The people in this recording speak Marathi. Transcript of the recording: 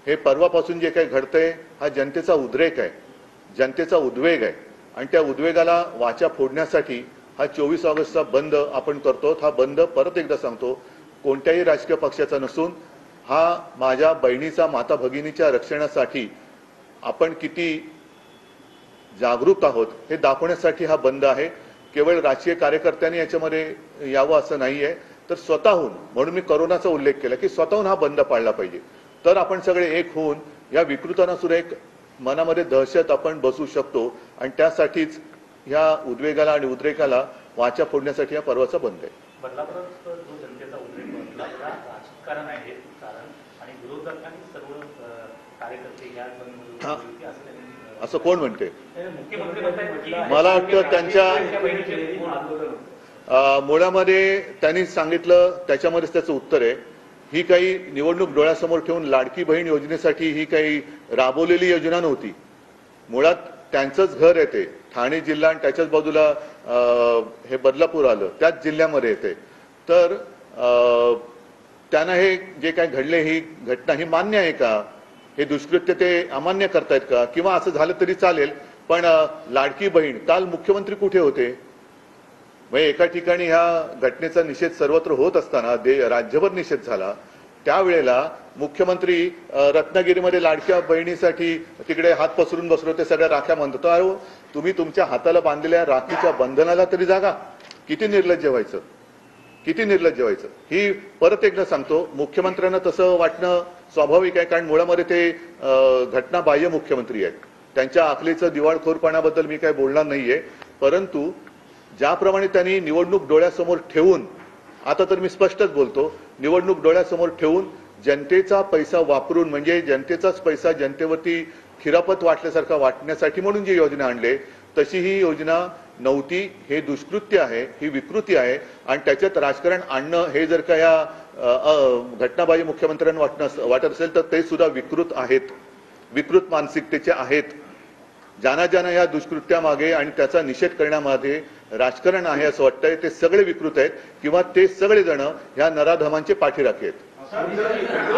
हे परवापासून जे काही घडतंय हा जनतेचा उद्रेक आहे, जनतेचा उद्वेग आहे आणि त्या उद्वेगाला वाचा फोडण्यासाठी हा 24 ऑगस्टचा बंद आपण करतो। हा बंद परत एकदा सांगतो कोणत्याही राजकीय पक्षाचा नसून हा माझ्या बहिणीचा, माता भगिनीच्या रक्षणासाठी आपण किती जागरूक आहोत हे दाखवण्यासाठी हा बंद आहे। केवळ राजकीय कार्यकर्त्यांनी याच्यामध्ये यावं असं नाहीये, तर स्वतःहून, म्हणून मी कोरोनाचा उल्लेख केला की स्वतःहून हा बंद पाळला पाहिजे। तर आपण सगळे एक होऊन या विकृतांना सुद्धा एक मनामध्ये दहशत आपण बसू शकतो आणि त्यासाठीच या उद्वेगाला आणि उद्रेकाला वाचा फोडण्यासाठी हा पर्वाचा बंद आहे। बदलापुरात जो जनतेचा उद्रेक बसला राजकारण आहे कारण आणि विरोधकांनी सर्व कार्यकर्ते या बंदमध्ये असं कोण म्हणते? मुख्यमंत्री मला वाटतं त्यांच्या मुळामध्ये त्यांनी सांगितलं त्याच्यामध्येच त्याचं उत्तर आहे। ही काही निवडणूक डोळ्यासमोर ठेवून लाडकी बहीण योजनेसाठी ही काही राबवलेली योजना नव्हती। मुळात त्यांचंच घर येते ठाणे जिल्हा आणि त्याच्याच बाजूला हे बदलापूर आलं, त्याच जिल्ह्यामध्ये येते। तर त्यांना हे जे काही घडले ही घटना ही मान्य आहे का? हे दुष्कृत्य ते अमान्य करतायत का? किंवा असं झालं तरी चालेल, पण लाडकी बहीण काल मुख्यमंत्री कुठे होते? म्हणजे एका ठिकाणी ह्या घटनेचा निषेध सर्वत्र होत असताना राज्यभर निषेध झाला, त्यावेळेला मुख्यमंत्री रत्नागिरीमध्ये लाडक्या बहिणीसाठी तिकडे हात पसरून बसलो, ते सगळ्या राख्या म्हणतो। अरे तुम्ही तुमच्या हाताला बांधलेल्या राखीच्या बंधनाला तरी जागा। किती निर्लज्ज व्हायचं, किती निर्लज्ज व्हायचं। ही परत एकदा सांगतो मुख्यमंत्र्यांना तसं वाटणं स्वाभाविक आहे, कारण मुळामध्ये ते घटनाबाह्य मुख्यमंत्री आहेत। त्यांच्या आखलीचं दिवाळखोरपणाबद्दल मी काही बोलणार नाहीये, परंतु ज्याप्रमाणे त्यांनी निवडणूक डोळ्यासमोर ठेवून, आता तर मी स्पष्टच बोलतो, निवडणूक डोळ्यासमोर ठेवून जनतेचा पैसा वापरून, म्हणजे जनतेचाच पैसा जनतेवरती खिरापत वाटल्यासारखा वाटण्यासाठी म्हणून जी योजना आणले तशी ही योजना नव्हती। हे दुष्कृत्य आहे, ही विकृती आहे आणि त्याच्यात राजकारण आणणं हे जर का या घटनाबाह्य मुख्यमंत्र्यांना वाटत असेल तर ते सुद्धा विकृत आहेत, विकृत मानसिकतेचे आहेत। ज्यांना ज्यांना या दुष्कृत्यामागे आणि त्याचा निषेध करण्यामध्ये राजकारण आहे असं वाटतंय ते सगळे विकृत आहेत किंवा ते सगळेजण ह्या नराधमांचे पाठीराखे आहेत।